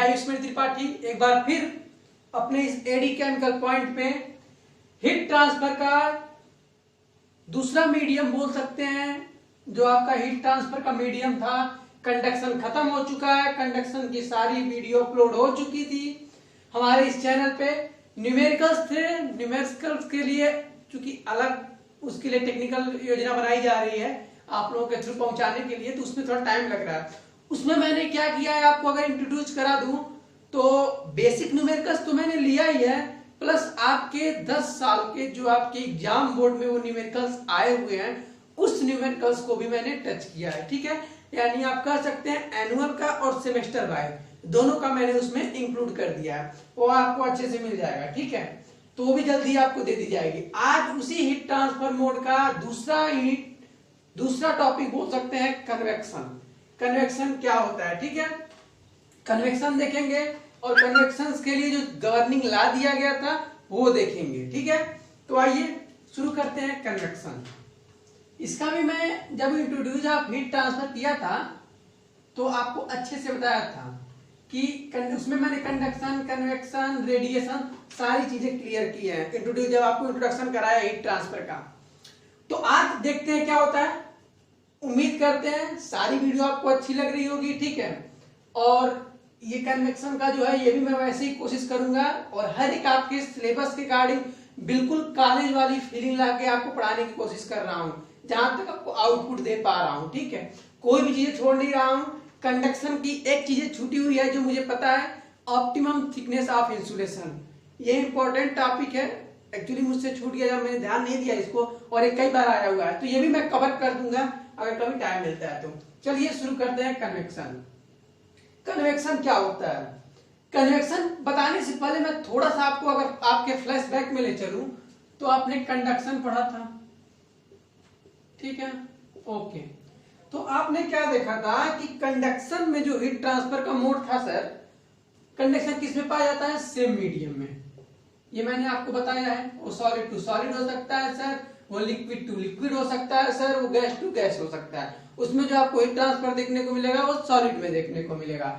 आयुष्मान त्रिपाठी एक बार फिर अपने इस एडी केमिकल पॉइंट पे हीट ट्रांसफर का दूसरा मीडियम बोल सकते हैं। जो आपका हीट ट्रांसफर का मीडियम था, कंडक्शन खत्म हो चुका है। कंडक्शन की सारी वीडियो अपलोड हो चुकी थी हमारे इस चैनल पे। न्यूमेरिकल्स थे, न्यूमेरिकल्स के लिए चूंकि अलग उसके लिए टेक्निकल योजना बनाई जा रही है आप लोगों के थ्रू पहुंचाने के लिए, तो उसमें थोड़ा टाइम लग रहा है। उसमें मैंने क्या किया है आपको अगर इंट्रोड्यूस करा दूं तो बेसिक न्यूमेरिकल्स तो मैंने लिया ही है, प्लस आपके 10 साल के जो आपके एग्जाम बोर्ड में वो न्यूमेरिकल्स आए हुए हैं उस न्यूमेरिकल्स को भी मैंने टच किया है। ठीक है, यानी आप कह सकते हैं एनुअल का और सेमेस्टर वाइज दोनों का मैंने उसमें इंक्लूड कर दिया है। वो आपको अच्छे से मिल जाएगा। ठीक है, तो वो भी जल्दी आपको दे दी जाएगी। आज उसी हीट ट्रांसफर मोड का दूसरा टॉपिक बोल सकते हैं कन्वेक्शन। कन्वेक्शन क्या होता है, ठीक है, कन्वेक्शन देखेंगे और कन्वेक्शन के लिए जो गवर्निंग लॉ दिया गया था वो देखेंगे। ठीक है, तो आइए शुरू करते हैं कन्वेक्शन। इसका भी मैं जब इंट्रोड्यूस ऑफ हीट ट्रांसफर किया था तो आपको अच्छे से बताया था कि उसमें मैंने कंडक्शन, कन्वेक्शन, रेडिएशन सारी चीजें क्लियर की है। इंट्रोड्यूस जब आपको इंट्रोडक्शन कराया हीट ट्रांसफर का, तो आज देखते हैं क्या होता है। उम्मीद करते हैं सारी वीडियो आपको अच्छी लग रही होगी। ठीक है, और ये कन्वेक्शन का जो है ये भी मैं वैसे ही कोशिश करूंगा और हर एक आपके सिलेबस के अकॉर्डिंग बिल्कुल कॉलेज वाली फीलिंग लाके आपको पढ़ाने की कोशिश कर रहा हूं, जहां तक आपको आउटपुट दे पा रहा हूं। ठीक है, कोई भी चीजें छोड़ नहीं रहा हूं। कंडक्शन की एक चीज छूटी हुई है जो मुझे पता है, ऑप्टिमम थिकनेस ऑफ इंसुलेशन। ये इंपॉर्टेंट टॉपिक है, एक्चुअली मुझसे छूट गया जब मैंने ध्यान नहीं दिया इसको, और एक कई बार आया हुआ है, तो ये भी मैं कवर कर दूंगा अगर कभी टाइम मिलता है तो। चलिए शुरू करते हैं कन्वेक्शन। कन्वेक्शन क्या होता है? कन्वेक्शन बताने से पहले मैं थोड़ा सा आपको अगर आपके फ्लैशबैक में ले चलूं तो आपने कंडक्शन पढ़ा था, ठीक है, ओके। तो आपने क्या देखा था कि कंडक्शन में जो हीट ट्रांसफर का मोड था सर, कंडक्शन किस में पाया जाता है? सेम मीडियम में। ये मैंने आपको बताया है। वो सॉलिड टू सॉलिड हो सकता है सर, वो लिक्विड टू लिक्विड हो सकता है सर, वो गैस टू गैस हो सकता है। उसमें जो आपको हीट ट्रांसफर देखने को मिलेगा वो सॉलिड में देखने को मिलेगा,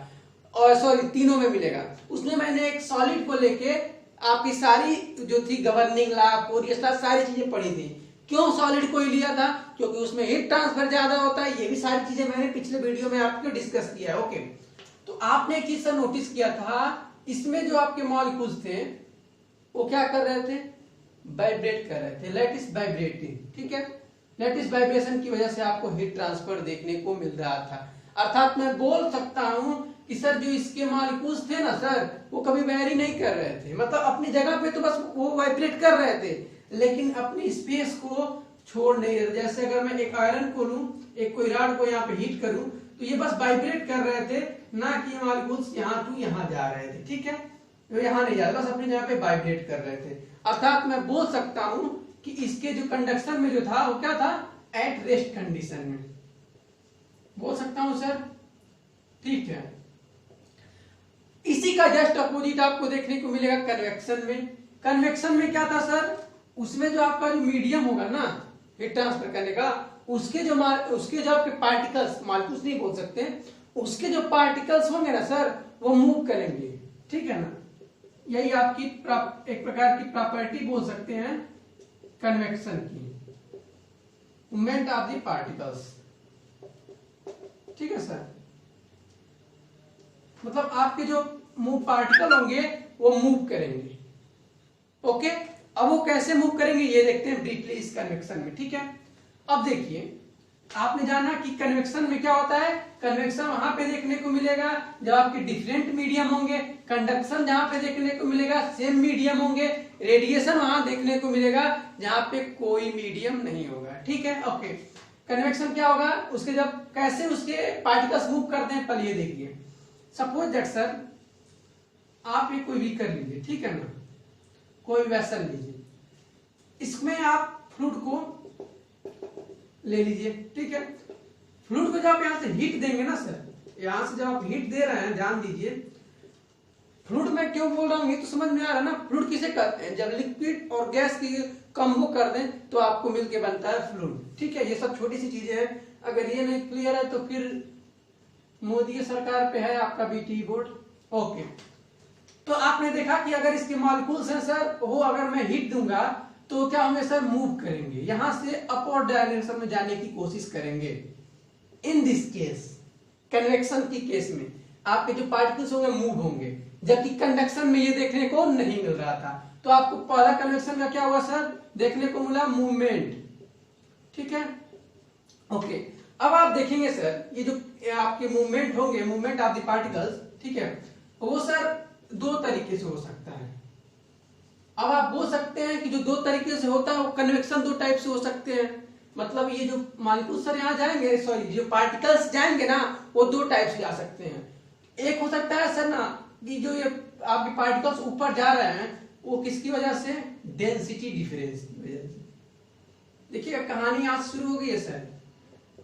और सॉरी तीनों में मिलेगा। उसमें मैंने एक सॉलिड को लेके आपकी सारी जो थी गवर्निंग लॉ, फोरियर लॉ, सारी चीजें पढ़ी थी। क्यों सॉलिड को ही लिया था? क्योंकि उसमें हीट ट्रांसफर ज्यादा होता है। ये भी सारी चीजें मैंने पिछले वीडियो में आपको डिस्कस किया है। ओके, तो आपने एक चीज नोटिस किया था, इसमें जो आपके मॉलिक्यूल्स थे वो क्या कर रहे थे? वाइब्रेट कर रहे थे, लैटिस वाइब्रेटिंग। ठीक है, लैटिस वाइब्रेशन की वजह से आपको हीट ट्रांसफर देखने को मिल रहा था। अर्थात मैं बोल सकता हूं कि सर जो इसके मॉलिक्यूल्स थे ना सर, वो कभी वेरी नहीं कर रहे थे, मतलब अपनी जगह पे तो बस वो वाइब्रेट कर रहे थे, लेकिन अपनी स्पेस को छोड़ नहीं रहे। जैसे अगर मैं एक आयरन को लूं, एक कोई रॉड को यहाँ पे हीट करूं, तो ये बस वाइब्रेट कर रहे थे, ना कि मॉलिक्यूल्स यहाँ टू यहाँ जा रहे थे। ठीक है, वो यहाँ नहीं जा रहे, बस अपनी जगह पे वाइब्रेट कर रहे थे। अर्थात मैं बोल सकता हूं कि इसके जो कंडक्शन में जो था वो क्या था? एट रेस्ट कंडीशन में बोल सकता हूं सर। ठीक है, इसी का जस्ट अपोजिट आपको देखने को मिलेगा कन्वेक्शन में। कन्वेक्शन में क्या था सर? उसमें जो आपका जो मीडियम होगा ना हीट ट्रांसफर करने का, उसके जो आपके पार्टिकल्स, मॉलिक्यूल्स नहीं बोल सकते, उसके जो पार्टिकल्स होंगे ना सर वो मूव करेंगे। ठीक है ना, यही आपकी एक प्रकार की प्रॉपर्टी बोल सकते हैं कन्वेक्शन की, मूवमेंट ऑफ द पार्टिकल्स। ठीक है सर, मतलब आपके जो मूव पार्टिकल होंगे वो मूव करेंगे। ओके, अब वो कैसे मूव करेंगे ये देखते हैं ब्रीफली इस कन्वेक्शन में। ठीक है, अब देखिए, आपने जाना कि कन्वेक्शन में क्या होता है। कन्वेक्शन वहां पे देखने को मिलेगा जब आपके डिफरेंट मीडियम होंगे, कंडक्शन जहां पे देखने को मिलेगा सेम मीडियम होंगे, रेडिएशन वहां देखने को मिलेगा जहां पे कोई मीडियम नहीं होगा। ठीक है, ओके। कन्वेक्शन क्या होगा? उसके जब कैसे उसके पार्टिकल्स मूव करते हैं पहले ये देखिए। सपोज दैट सर आप ये कोई भी कर लीजिए, ठीक है ना, कोई वेसल लीजिए, इसमें आप फ्लूइड को ले लीजिए। ठीक है, फ्लूइड को जब आप यहां से हीट देंगे ना सर, यहां से जब आप हीट दे रहे हैं, ध्यान दीजिए, फ्लूइड में क्यों बोल रहा हूं ये तो समझ में आ रहा है ना। फ्लूइड किसे कहते हैं? जब लिक्विड और गैस की कॉम्बो कर दें तो आपको मिलके बनता है फ्लूइड। ठीक है, ये सब छोटी सी चीजें हैं, अगर ये नहीं क्लियर है तो फिर मोदी सरकार पे है आपका बीटी बोर्ड। ओके, तो आपने देखा कि अगर इसके मॉलिक्यूल्स हैं सर, वो अगर मैं हीट दूंगा तो क्या होंगे सर, मूव करेंगे, यहां से अपवर्ड डायरेक्शन में जाने की कोशिश करेंगे। इन दिस केस, कन्वेक्शन की केस में आपके जो पार्टिकल्स होंगे मूव होंगे, जबकि कंडक्शन में ये देखने को नहीं मिल रहा था। तो आपको पहला कन्वेक्शन का क्या हुआ सर, देखने को मिला मूवमेंट, ठीक है। ओके, अब आप देखेंगे सर, ये जो आपके मूवमेंट होंगे, मूवमेंट ऑफ द पार्टिकल्स, ठीक है, वो सर दो तरीके से हो सकता है। अब आप बोल सकते हैं कि जो दो तरीके से होता है वो कन्वेक्शन दो टाइप से हो सकते हैं। मतलब ये जो मॉलिक्यूल सर यहाँ जाएंगे, सॉरी जो पार्टिकल्स जाएंगे ना, वो दो टाइप से जा सकते हैं। एक हो सकता है सर ना कि जो ये आपके पार्टिकल्स ऊपर जा रहे हैं वो किसकी वजह से, डेंसिटी डिफरेंस की वजह से। देखिए कहानी आज शुरू हो गई है सर।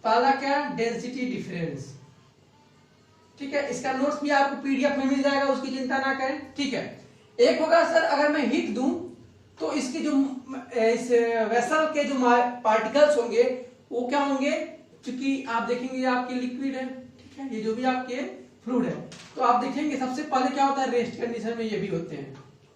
पहला क्या, डेंसिटी डिफरेंस, ठीक है। इसका नोट्स भी आपको पीडीएफ में मिल जाएगा, उसकी चिंता ना करें, ठीक है। एक होगा सर, अगर मैं हीट दूं तो इसके जो इस वेसल के जो पार्टिकल्स होंगे वो क्या होंगे, क्योंकि आप देखेंगे ये आपके लिक्विड है, ठीक है, ये जो भी आपके फ्लूइड है, तो आप देखेंगे सबसे पहले क्या होता है, रेस्ट कंडीशन में ये भी होते हैं,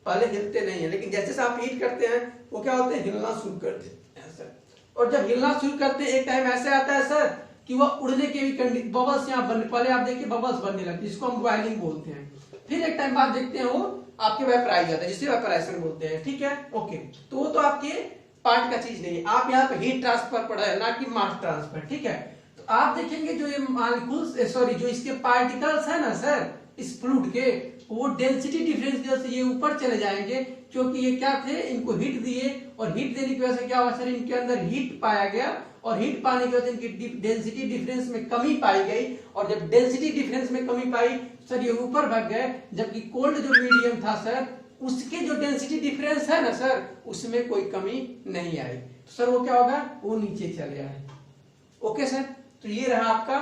पहले हिलते नहीं है, लेकिन जैसे आप हीट करते हैं वो क्या होते हैं, हिलना शुरू कर देते हैं सर। और जब हिलना शुरू करते हैं एक टाइम ऐसे आता है सर कि वह उड़ने के भी बबल्स यहाँ बनने, पहले आप देखिए बबल्स बनने लगते हैं, जिसको हम बॉइलिंग बोलते हैं। फिर एक टाइम बाद देखते हैं वो आपके वेपराइज जाता है, जिसे वेपराइजेशन बोलते हैं, ठीक है। ओके, तो वो तो आपके पार्ट का चीज नहीं है, आप यहाँ पे हीट ट्रांसफर पढ़ा है, ना कि मास ट्रांसफर, ठीक है। तो आप देखेंगे जो ये मॉलिक्यूल्स, सॉरी जो इसके पार्टिकल्स है ना सर, इस फ्लूइड के, वो डेंसिटी डिफरेंस की वजह से ये ऊपर चले जाएंगे, क्योंकि ये क्या थे, इनको हीट दिए, और हीट देने की वजह से क्या हुआ सर, इनके अंदर हीट पाया गया, और हीट पाने की वजह से इनकी डेंसिटी डिफरेंस में कमी पाई गई, और जब डेंसिटी डिफरेंस में कमी पाई सर ये ऊपर भाग गए, जबकि कोल्ड जो मीडियम था सर उसके जो डेंसिटी डिफरेंस है ना सर, उसमें कोई कमी नहीं आई, तो सर वो क्या होगा, वो नीचे चले आए। ओके सर, तो ये रहा आपका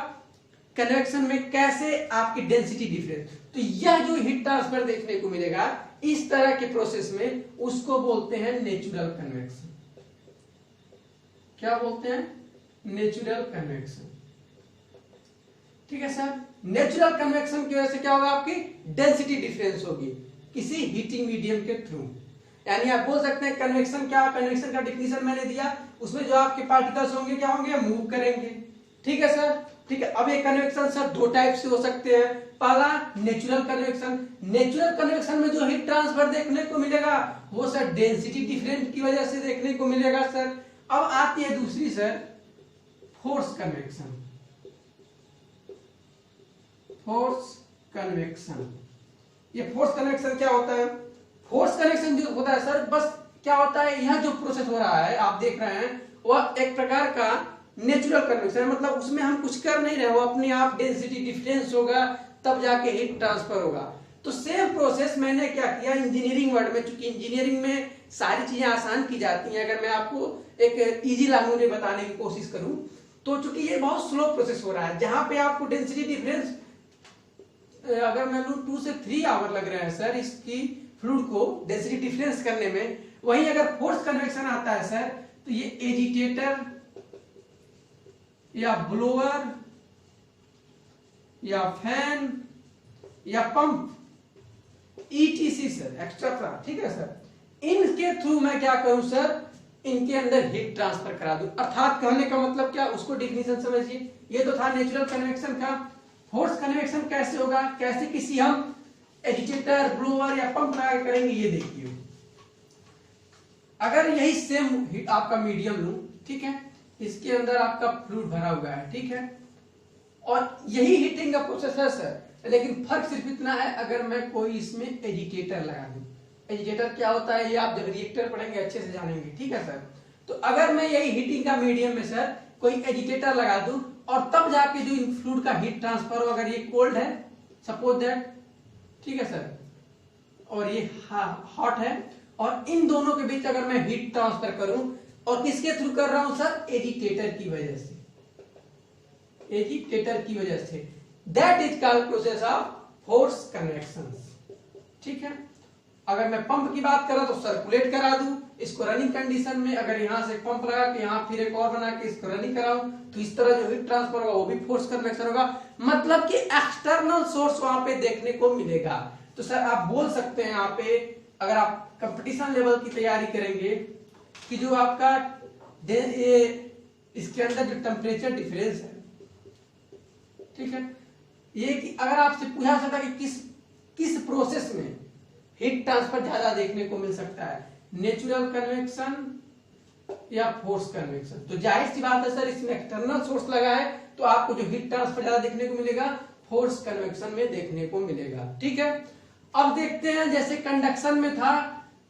कन्वेक्शन में कैसे आपकी डेंसिटी डिफरेंस। तो यह जो हीट ट्रांसफर देखने को मिलेगा इस तरह के प्रोसेस में, उसको बोलते हैं नेचुरल कन्वेक्शन। क्या बोलते हैं, नेचुरल कन्वेक्शन, ठीक है सर। नेचुरल कन्वेक्शन की वजह से क्या होगा, आपकी डेंसिटी डिफरेंस होगी किसी हीटिंग मीडियम के थ्रू। यानी आप बोल सकते हैं कन्वेक्शन क्या, कन्वेक्शन का डिफिनीशन मैंने दिया, उसमें जो आपके पार्टिकल्स होंगे क्या होंगे, मूव करेंगे, ठीक है सर, ठीक है। अब ये कन्वेक्शन सर दो टाइप से हो सकते हैं। पहला नेचुरल कन्वेक्शन, नेचुरल कन्वेक्शन में जो हीट ट्रांसफर देखने को मिलेगा वो सर डेंसिटी डिफरेंस की वजह से देखने को मिलेगा सर। अब आती है दूसरी sir, force convection. Force convection, ये फोर्स कन्वेक्शन क्या होता है, फोर्स कन्वेक्शन जो होता है सर, बस क्या होता है, यह जो प्रोसेस हो रहा है आप देख रहे हैं, वह एक प्रकार का नेचुरल कन्वेक्शन, मतलब उसमें हम कुछ कर नहीं रहे, वो अपने आप डेंसिटी डिफरेंस होगा तब जाके हीट ट्रांसफर होगा। तो सेम प्रोसेस मैंने क्या किया इंजीनियरिंग वर्ड में, चूंकि इंजीनियरिंग में सारी चीजें आसान की जाती हैं, अगर मैं आपको एक इजी लैंग्वेज में बताने की कोशिश करूं तो चूंकि ये बहुत स्लो प्रोसेस हो रहा है, जहां पे आपको डेंसिटी डिफरेंस अगर मैं लूं 2 से 3 आवर लग रहे हैं सर इसकी फ्लूइड को डेंसिटी डिफरेंस करने में, वहीं अगर फोर्स कन्वेक्शन आता है सर तो ये एजिटेटर या ब्लोअर या फैन या पंप ईटीसी सर एक्स्ट्रा, ठीक है सर, इनके थ्रू मैं क्या करूं सर, इनके अंदर हीट ट्रांसफर करा दूं। अर्थात कहने का मतलब क्या, उसको डिफिनीशन समझिए। ये तो था नेचुरल कन्वेक्शन का। फोर्स कन्वेक्शन कैसे होगा, कैसे किसी हम एजिटेटर, ब्लोअर या पंप लगा करेंगे, ये देखिए। अगर यही सेम आपका मीडियम लूं, ठीक है, इसके अंदर आपका फ्लूइड भरा हुआ है, ठीक है, और यही हीटिंग का प्रोसेस है सर, लेकिन फर्क सिर्फ इतना है, अगर मैं कोई इसमें एजिटेटर लगा दूं। एजिटेटर क्या होता है, ये आप जब रिएक्टर पढ़ेंगे अच्छे से जानेंगे, ठीक है सर। तो अगर मैं यही हीटिंग का मीडियम में सर कोई एजिटेटर लगा दूं और तब जाके जो इन फ्लूइड का हीट ट्रांसफर हो, अगर ये कोल्ड है सपोज दैट, ठीक है सर, और ये हॉट है, और इन दोनों के बीच अगर मैं हीट ट्रांसफर करूं, और किसके थ्रू कर रहा हूं सर, एजिटेटर की वजह से, एजिटेटर की वजह से, that is called process of force convection, ठीक है। अगर मैं पंप की बात करा तो सर्कुलेट करा दूं इसको रनिंग कंडीशन में, अगर यहां से पंप लगा के यहां फिर एक और बना के इसको रनिंग कराऊं, तो इस तरह जो हीट ट्रांसफर होगा वो भी फोर्स कन्वेक्शन होगा। मतलब कि एक्सटर्नल सोर्स वहां पे देखने को मिलेगा। तो सर आप बोल सकते हैं यहाँ पे, अगर आप कंपटीशन लेवल की तैयारी करेंगे, कि जो आपका इसके अंदर जो टेम्परेचर डिफरेंस है, ठीक है, ये कि अगर आपसे पूछा सकता कि किस प्रोसेस में हीट ट्रांसफर ज्यादा देखने को मिल सकता है, नेचुरल कन्वेक्शन या फोर्स कन्वेक्शन, तो जाहिर सी बात है सर इसमें एक्सटर्नल सोर्स लगा है तो आपको जो हीट ट्रांसफर ज्यादा देखने को मिलेगा फोर्स कन्वेक्शन में देखने को मिलेगा। ठीक है, अब देखते हैं जैसे कंडक्शन में था,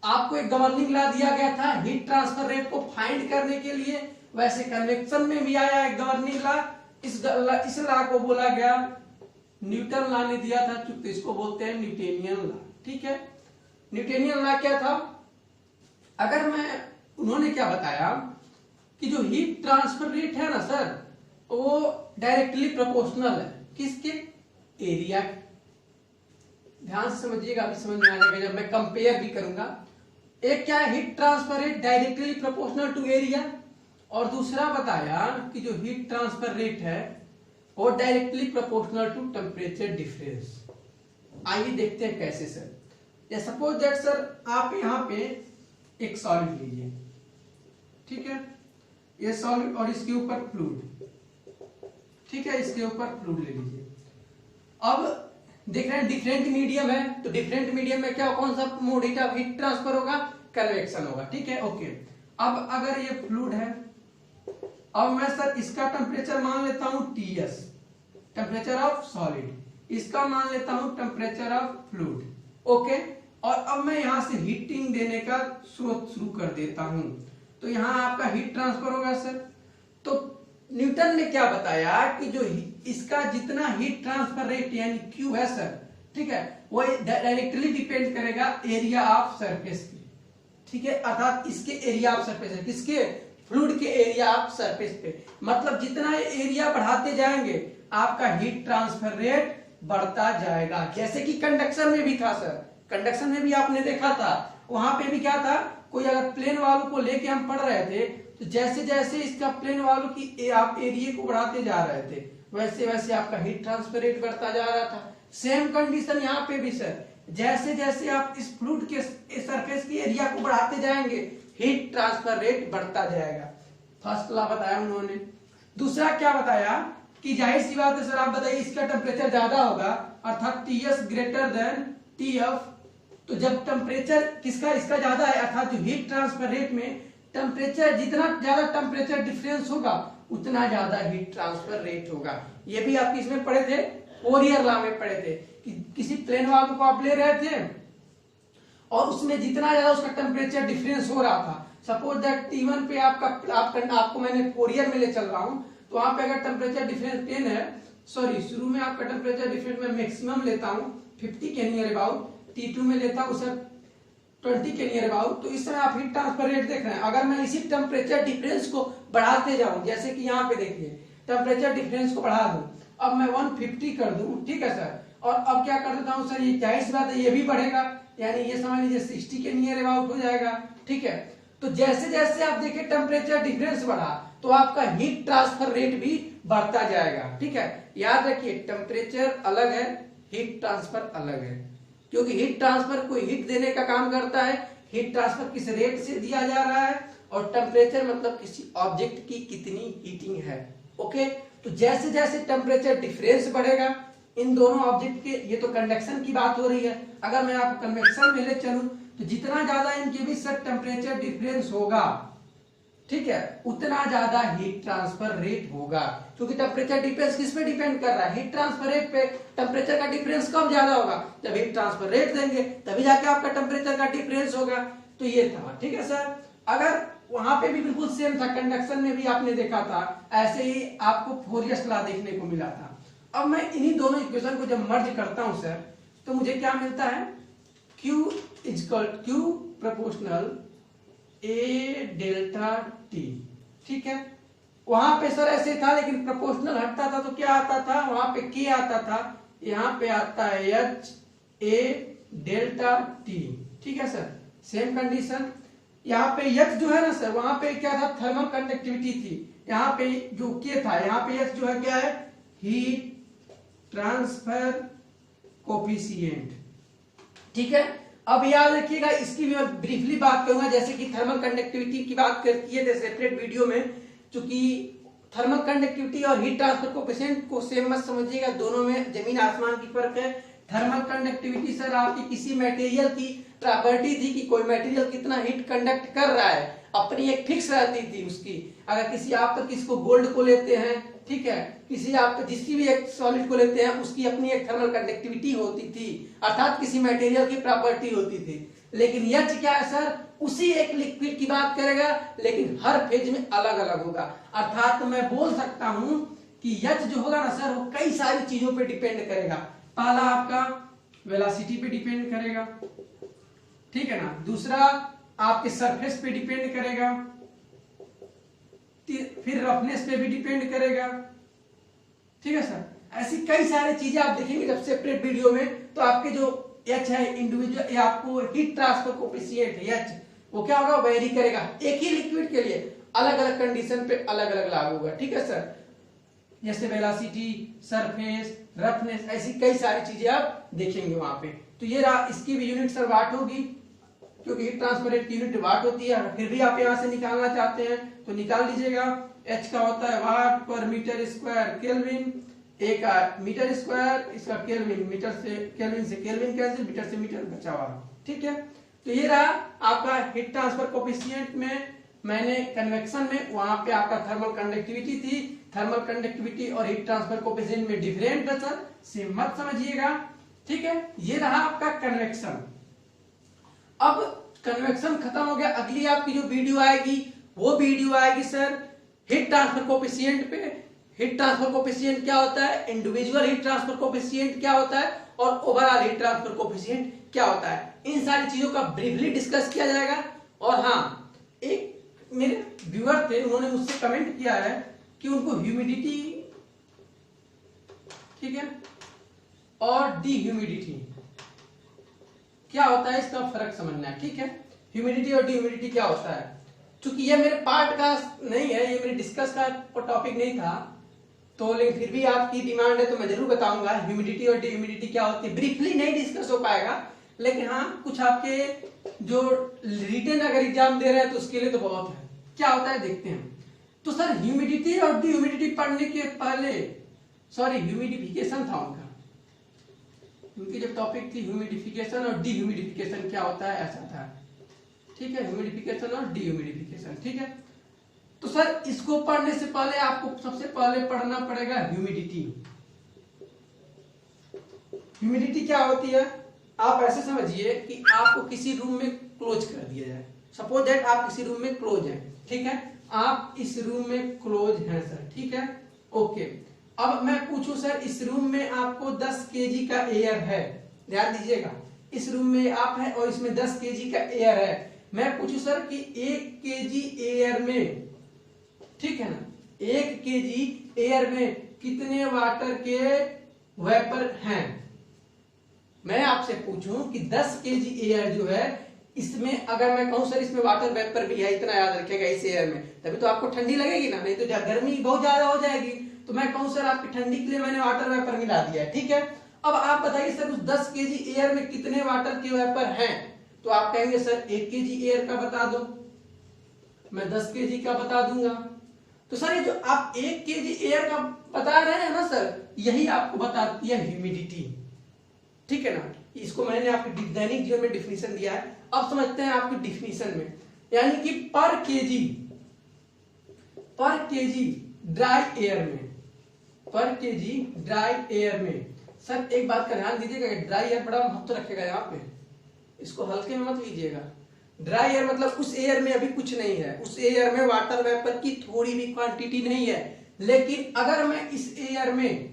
आपको एक गवर्निंग लॉ दिया गया था हीट ट्रांसफर रेट को फाइंड करने के लिए, वैसे कन्वेक्शन में भी आया एक गवर्निंग लॉ। इस लॉ को बोला गया न्यूटन लॉ ने दिया था, चूंकि इसको बोलते हैं न्यूटेनियन लॉ। ठीक है, न्यूटेनियन लॉ क्या था, अगर उन्होंने क्या बताया कि जो हीट ट्रांसफर रेट है ना सर, वो डायरेक्टली प्रोपोर्शनल है किसके, एरिया। ध्यान से समझिएगा, अभी समझ में आ जाएगा जब मैं कंपेयर भी करूंगा। एक क्या है, heat transfer rate directly proportional to area, और दूसरा बताया कि जो हीट ट्रांसफर रेट है वो directly proportional to temperature difference. आइए देखते हैं कैसे सर। सपोज दैट सर आप यहाँ पे एक सॉलिड लीजिए, ठीक है, ये सॉलिड और इसके ऊपर फ्लूइड, ठीक है, इसके ऊपर फ्लूइड ले लीजिए। अब देख रहे हैं डिफरेंट मीडियम है, तो डिफरेंट मीडियम में क्या कौन सा मोड हीट ट्रांसफर होगा, कन्वेक्शन होगा। ठीक है, ओके। अब अगर ये फ्लूइड है, अब मैं सर इसका टेम्परेचर मान लेता हूं Ts, टेम्परेचर ऑफ सॉलिड, इसका मान लेता हूं टेम्परेचर ऑफ फ्लूइड, ओके। और अब मैं यहां से हीटिंग देने का स्रोत शुरू कर देता हूं, तो यहां आपका हीट ट्रांसफर होगा सर। तो न्यूटन ने क्या बताया कि जो इसका जितना हीट ट्रांसफर रेट यानी Q है सर, ठीक है, वो डायरेक्टली डिपेंड करेगा एरिया ऑफ सरफेस पे, ठीक है, अर्थात इसके एरिया ऑफ सरफेस है, किसके, फ्लूइड के एरिया ऑफ सरफेस पे। मतलब जितना एरिया बढ़ाते जाएंगे आपका हीट ट्रांसफर रेट बढ़ता जाएगा। जैसे कि कंडक्शन में भी था सर, कंडक्शन में भी आपने देखा था, वहां पे भी क्या था, कोई अगर प्लेन वाल्व को लेके हम पढ़ रहे थे, तो जैसे जैसे इसका प्लेन वाल्व की आप एरिया को बढ़ाते जा रहे थे, वैसे वैसे आपका हीट ट्रांसफर रेट बढ़ता जा रहा था। सेम कंडीशन यहाँ पे भी सर, जैसे जैसे आप इस फ्लूइड के सरफेस की एरिया को बढ़ाते जाएंगे हीट ट्रांसफर रेट बढ़ता जाएगा। फर्स्ट लॉ बताया उन्होंने। दूसरा क्या बताया कि जाहिर सी बात है सर, आप बताइए इसका टेम्परेचर ज्यादा होगा, अर्थात Ts ग्रेटर देन Tf। तो जब टेम्परेचर किसका, इसका ज्यादा है, अर्थात जो हीट ट्रांसफर रेट में टेम्परेचर, जितना ज्यादा टेम्परेचर डिफरेंस होगा उतना ज्यादा हीट ट्रांसफर रेट होगा। ये भी आप इसमें पढ़े थे, फोरियर लॉ में पढ़े थे कि किसी प्लेन वाल्व को आप ले रहे थे और उसमें जितना ज्यादा उसका टेम्परेचर डिफरेंस हो रहा था, सपोज दैट T1 पे आपको मैंने फोरियर में ले चल रहा हूं, तो वहां पे अगर टेम्परेचर डिफरेंस 10 है, सॉरी शुरू में आपका टेम्परेचर डिफरेंस में मैक्सिमम लेता हूं 50 के नियर अबाउट, T2 में लेता हूं सर 20 के नियर अबाउट। तो इस समय आप हीट ट्रांसफर रेट देख रहे हैं, अगर मैं इसी टेम्परेचर डिफरेंस को बढ़ाते जाऊं, जैसे कि यहाँ पे देखिए टेम्परेचर डिफरेंस को बढ़ा दूं, अब मैं 150 कर दूं, ठीक है सर, और अब क्या कर देता हूं सर, ये जाहिर सी बात है ये भी बढ़ेगा, यानी ये समझ लीजिए 60 के नियर अबाउट हो जाएगा। ठीक है, तो जैसे जैसे आप देखिए टेम्परेचर डिफरेंस बढ़ा तो आपका हीट ट्रांसफर रेट भी बढ़ता जाएगा। ठीक है, याद रखिए टेम्परेचर अलग है, हीट ट्रांसफर अलग है, क्योंकि हीट ट्रांसफर कोई हीट देने का काम करता है, हीट ट्रांसफर किस रेट से दिया जा रहा है, और टेम्परेचर मतलब किसी ऑब्जेक्ट की कितनी हीटिंग है। ओके, तो जैसे जैसे टेम्परेचर डिफरेंस बढ़ेगा इन दोनों ऑब्जेक्ट के, ये तो कंडक्शन की बात हो रही है, अगर मैं आपको कन्वेक्शन में ले चलूं तो जितना ज्यादा इनके बीच सर टेम्परेचर डिफरेंस होगा, ठीक है, उतना ज्यादा हीट ट्रांसफर रेट होगा, क्योंकि टेम्परेचर डिफरेंस किस पे डिपेंड कर रहा है, हीट ट्रांसफर रेट पे। टेम्परेचर का डिफरेंस कब ज्यादा होगा, जब हीट ट्रांसफर रेट देंगे तभी जाके आपका टेम्परेचर का डिफरेंस होगा। तो ये था, ठीक है सर। अगर वहां पे भी बिल्कुल सेम था, कंडक्शन में भी आपने देखा था, ऐसे ही आपको फोरियर लॉ देखने को मिला था। अब मैं इन्हीं दोनों इक्वेशन को जब मर्ज करता हूं सर, तो मुझे क्या मिलता है, Q proportional A delta T। ठीक है, वहां पे सर ऐसे था, लेकिन प्रोपोर्शनल हटता था तो क्या आता था, वहां पे K आता था, यहाँ पे आता है H A डेल्टा T। ठीक है सर, सेम कंडीशन। यहाँ पे H जो है ना सर, वहां पे क्या था, थर्मल कंडक्टिविटी थी, यहाँ पे जो K था, यहाँ पे H जो है क्या है, हीट ट्रांसफर कोफिशिएंट। ठीक है, अब याद रखिएगा, इसकी भी मैं ब्रीफली बात करूंगा, जैसे कि थर्मल कंडक्टिविटी की बात किए थे सेपरेट वीडियो में, क्योंकि थर्मल कंडक्टिविटी और हीट ट्रांसफर कोफिशिएंट को सेम मत समझिएगा, दोनों में जमीन आसमान की फर्क है। थर्मल कंडक्टिविटी सर आपकी किसी मटेरियल की प्रॉपर्टी थी कि कोई मटेरियल कितना हीट कंडक्ट कर रहा है, अपनी एक फिक्स रहती थी उसकी। अगर किसी आप तो किसी को गोल्ड को लेते हैं, ठीक है, किसी आप जिसकी भी एक सॉलिड को लेते हैं, उसकी अपनी एक थर्मल कंडक्टिविटी होती थी, अर्थात किसी मटेरियल की प्रॉपर्टी होती थी। लेकिन एच क्या है सर, उसी एक लिक्विड की बात करेगा, लेकिन हर फेज में अलग अलग होगा। अर्थात मैं बोल सकता हूं कि एच जो होगा ना सर, वो कई सारी चीजों पे डिपेंड करेगा। पहला आपका वेलोसिटी पे डिपेंड करेगा, ठीक है ना, दूसरा आपके सरफेस पे डिपेंड करेगा, फिर रफनेस पे भी डिपेंड करेगा, ठीक है सर। ऐसी कई सारी चीजें आप देखेंगे जब सेपरेट वीडियो में, तो आपके जो एच है इंडिविजुअल, आपको हीट ट्रांसफर कोफिशिएंट एच, वो क्या होगा, वेरी करेगा, एक ही लिक्विड के लिए अलग अलग कंडीशन पे अलग अलग लागू होगा, ठीक है सर। जैसे वेलोसिटी, सरफेस, रफनेस, ऐसी कई सारी चीजें आप देखेंगे वहां पे। तो ये रहा, इसकी भी यूनिट सर वाट होगी, क्योंकि हीट ट्रांसफर रेट की यूनिट वाट होती है। फिर भी आप यहां से निकालना चाहते हैं तो निकाल लीजिएगा। एच का होता है वाट पर मीटर स्क्वायर केल्विन, एक मीटर स्क्वायर, इसका केल्विन, मीटर से केल्विन कैंसिल, मीटर से मीटर बचा हुआ, ठीक है। तो ये रहा आपका हीट ट्रांसफर कोफिशिएंट में, मैंने कन्वेक्शन में वहां पे आपका थर्मल कंडक्टिविटी थी, थर्मल कंडक्टिविटी और हीट ट्रांसफर कोफिशिएंट में डिफरेंट है सर, सेम मत समझिएगा, ठीक है। ये रहा आपका कन्वेक्शन। अब कन्वेक्शन खत्म हो गया, अगली आपकी जो वीडियो आएगी वो वीडियो आएगी सर हीट ट्रांसफर कोफिशिएंट पे। हीट ट्रांसफर कोफिशिएंट क्या होता है, इंडिविजुअल हीट ट्रांसफर कोफिशिएंट क्या होता है, और ओवरऑल हीट ट्रांसफर कोफिशिएंट क्या होता है, इन सारी चीजों का ब्रीफली डिस्कस किया जाएगा। और हाँ, एक मेरे व्यूअर थे, उन्होंने मुझसे कमेंट किया है कि उनको ह्यूमिडिटी, ठीक है, और डिह्यूमिडिटी क्या होता है, इसका फर्क समझना है, ठीक है। ह्यूमिडिटी और डिह्यूमिडिटी क्या होता है, क्योंकि ये मेरे पार्ट का नहीं है, ये मेरे डिस्कस का टॉपिक नहीं था, तो लेकिन फिर भी आपकी डिमांड है तो मैं जरूर बताऊंगा ह्यूमिडिटी और डिह्यूमिडिटी क्या होती है। ब्रीफली नहीं डिस्कस हो पाएगा, लेकिन हाँ कुछ आपके जो रिटन अगर एग्जाम दे रहे हैं तो उसके लिए तो बहुत है। क्या होता है देखते हैं। तो सर ह्यूमिडिटी और डिह्यूमिडिटी पढ़ने के पहले, सॉरी ह्यूमिडिफिकेशन था उनका, उनकी जब टॉपिक थी ह्यूमिडिफिकेशन और डिह्यूमिडिफिकेशन क्या होता है, ऐसा था, ठीक है, ह्यूमिडिफिकेशन और डिह्यूमिडिफिकेशन, ठीक है। तो सर इसको पढ़ने से पहले आपको सबसे पहले पढ़ना पड़ेगा ह्यूमिडिटी। ह्यूमिडिटी क्या होती है, आप ऐसे समझिए कि आपको किसी रूम में क्लोज कर दिया जाए, सपोज दैट आप किसी रूम में क्लोज हैं, ठीक है, आप इस रूम में क्लोज हैं सर, ठीक है, ओके। अब मैं पूछूं सर, इस रूम में आपको 10 केजी का एयर है, ध्यान दीजिएगा, इस रूम में आप हैं और इसमें 10 केजी का एयर है। मैं पूछूं सर कि 1 केजी एयर में, ठीक है ना, 1 केजी एयर में कितने वाटर के वेपर हैं। मैं आपसे पूछूं कि 10 केजी एयर जो है, इसमें अगर मैं कहूं सर इसमें वाटर वेपर भी है, इतना याद रखिएगा इस एयर में, तभी तो आपको ठंडी लगेगी ना, नहीं तो गर्मी बहुत ज्यादा हो जाएगी। तो मैं कहूं सर आपकी ठंडी के लिए मैंने वाटर वेपर मिला दिया है, ठीक है। अब आप बताइए सर उस 10 केजी एयर में कितने वाटर के वेपर हैं, तो आप कहेंगे सर 1 केजी एयर का बता दो, मैं 10 केजी का बता दूंगा। तो सर ये जो आप 1 केजी एयर का बता रहे हैं ना सर, यही आपको बताती है ह्यूमिडिटी, ठीक है ना। इसको मैंने आपके दैनिक जीवन में डिफिनीशन दिया है। अब समझते हैं आपकी डिफिनीशन में, यानी कि पर केजी ड्राई एयर में, पर केजी ड्राई एयर में। सर एक बात का ध्यान दीजिएगा, ड्राई एयर बड़ा महत्व रखेगा यहाँ पे, इसको हल्के में मत लीजिएगा। ड्राई एयर मतलब उस एयर में अभी कुछ नहीं है, उस एयर में वाटर वेपर की थोड़ी भी क्वांटिटी नहीं है। लेकिन अगर मैं इस एयर में,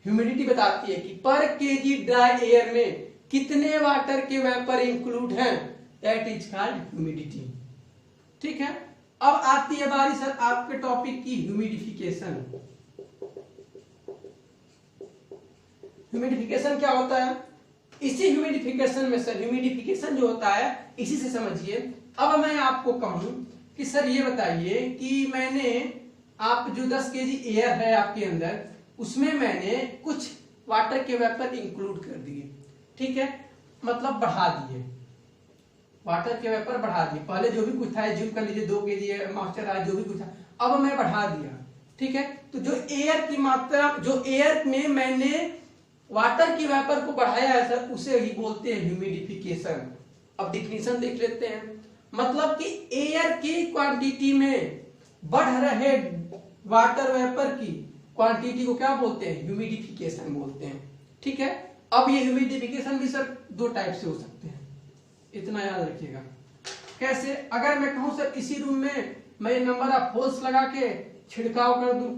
ह्यूमिडिटी बताती है कि पर केजी ड्राई एयर में कितने वाटर के वेपर इंक्लूड हैं, दैट इज कॉल्ड ह्यूमिडिटी, ठीक है। अब आती है बारी सर आपके टॉपिक की ह्यूमिडिफिकेशन। ह्यूमिडिफिकेशन क्या होता है, इसी ह्यूमिडिफिकेशन में सर, ह्यूमिडिफिकेशन जो होता है इसी से समझिए। अब मैं आपको कहूं कि सर ये बताइए कि मैंने, आप जो 10 केजी एयर है आपके अंदर, उसमें मैंने कुछ वाटर के वेपर इंक्लूड कर दिए, ठीक है, मतलब बढ़ा दिए, वाटर के वेपर बढ़ा दिए। पहले जो भी कुछ था एज्यूम कर लीजिए 2 kg मॉइस्चर आया, जो भी कुछ था, अब मैं बढ़ा दिया, ठीक है। तो जो एयर की मात्रा, जो एयर में मैंने वाटर की वेपर को बढ़ाया है सर, उसे ही बोलते हैं ह्यूमिडिफिकेशन। अब डिफिनीशन देख लेते हैं, मतलब कि एयर की क्वांटिटी में बढ़ रहे वाटर वेपर की क्वांटिटी को क्या बोलते हैं, ह्यूमिडिफिकेशन बोलते हैं, ठीक है। अब ये ह्यूमिडिफिकेशन भी सर 2 टाइप से हो सकते हैं, इतना याद रखिएगा। कैसे, अगर मैं कहूं सर इसी रूम में मैं नंबर ऑफ होल्स लगा के छिड़काव कर दूं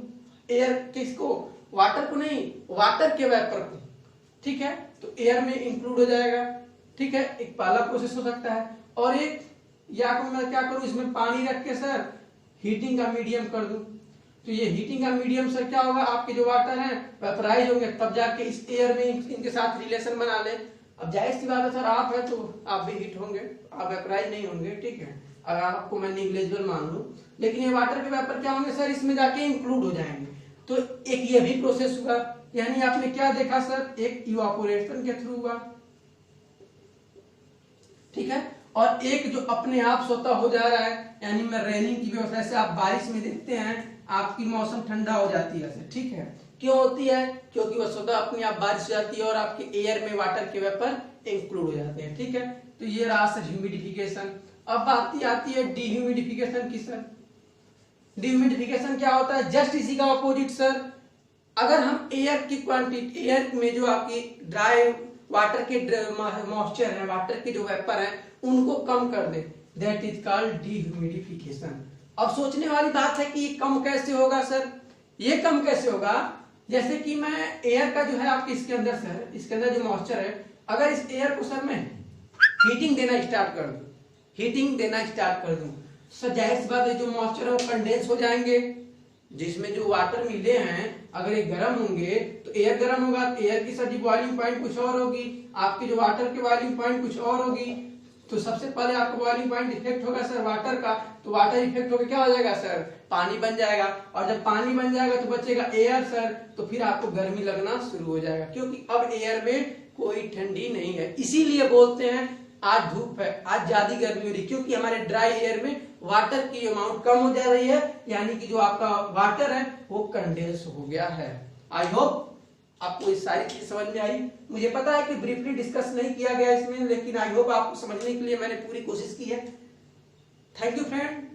एयर किसको, वाटर को नहीं, वाटर के वेपर को, ठीक है, तो एयर में इंक्लूड हो जाएगा, ठीक है। एक पहला प्रोसेस हो सकता है। और एक या मैं क्या करूं, इसमें पानी रख के सर हीटिंग का मीडियम कर दूं, तो ये हीटिंग का मीडियम सर क्या होगा, आपके जो वाटर है वेपराइज होंगे, तब जाके इस एयर में इनके साथ रिलेशन बना ले। अब जाहिर सी बात है सर, आप है तो आप भी हीट होंगे, आप वेपराइज नहीं होंगे, ठीक है, अगर आपको मैं निग्लेजिबल मान लूं। लेकिन ये वाटर के वेपर क्या होंगे सर, इसमें जाके इंक्लूड हो जाएंगे। तो एक ये भी प्रोसेस हुआ, यानी आपने क्या देखा सर, एक इवापोरेशन के थ्रू हुआ, ठीक है, और एक जो अपने आप स्वतः हो जा रहा है, यानी मैं रेनिंग की व्यवस्था से, आप बारिश में देखते हैं आपकी मौसम ठंडा हो जाती है, ठीक है, क्यों होती है, क्योंकि वह स्वतः अपने आप बारिश हो जाती है और आपके एयर में वाटर के वेपर इंक्लूड हो जाते हैं, ठीक है। तो ये रहा सर ह्यूमिडिफिकेशन। अब बात आती है डिह्यूमिडिफिकेशन की सर। डिह्यूमिडिफिकेशन क्या होता है, जस्ट इसी का अपोजिट सर। अगर हम एयर की क्वांटिटी, एयर में जो आपकी ड्राई वाटर के मॉइस्चर है, वाटर के जो वेपर है, उनको कम कर दे, दैट इज कॉल्ड डिह्यूमिडिफिकेशन। अब सोचने वाली बात है कि ये कम कैसे होगा सर, ये कम कैसे होगा, जैसे कि मैं एयर का जो है आपके इसके अंदर सर, इसके अंदर जो मॉइस्चर है, अगर इस एयर को सर मैं हीटिंग देना स्टार्ट कर दूं, हीटिंग देना स्टार्ट कर दूं, सर जाहिर सी बात है जो मॉइस्चर है वो कंडेंस हो जाएंगे, जिसमें जो वाटर मिले हैं अगर ये गर्म होंगे तो एयर गर्म होगा, तो एयर की सर जी बॉइलिंग पॉइंट कुछ और होगी, आपके जो वाटर की बॉइलिंग पॉइंट कुछ और होगी। तो सबसे पहले आपका बॉइलिंग पॉइंट इफेक्ट होगा सर वाटर का, तो वाटर इफेक्ट होकर क्या हो जाएगा सर, पानी बन जाएगा, और जब पानी बन जाएगा तो बचेगा एयर सर, तो फिर आपको गर्मी लगना शुरू हो जाएगा, क्योंकि अब एयर में कोई ठंडी नहीं है। इसीलिए बोलते हैं आज धूप है, आज ज्यादा गर्मी हो रही, क्योंकि हमारे ड्राई एयर में वाटर की अमाउंट कम हो जा रही है, यानी कि जो आपका वाटर है वो कंडेंस हो गया है। आई होप आपको ये सारी चीज समझ में आई। मुझे पता है कि ब्रीफली डिस्कस नहीं किया गया इसमें, लेकिन आई होप आपको समझने के लिए मैंने पूरी कोशिश की है। Thank you friend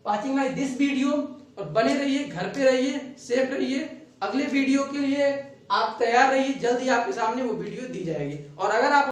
watching my this video, और बने रहिए, घर पे रहिए, सेफ रहिए। अगले वीडियो के लिए आप तैयार रहिए, जल्दी आपके सामने वो वीडियो दी जाएगी। और अगर आप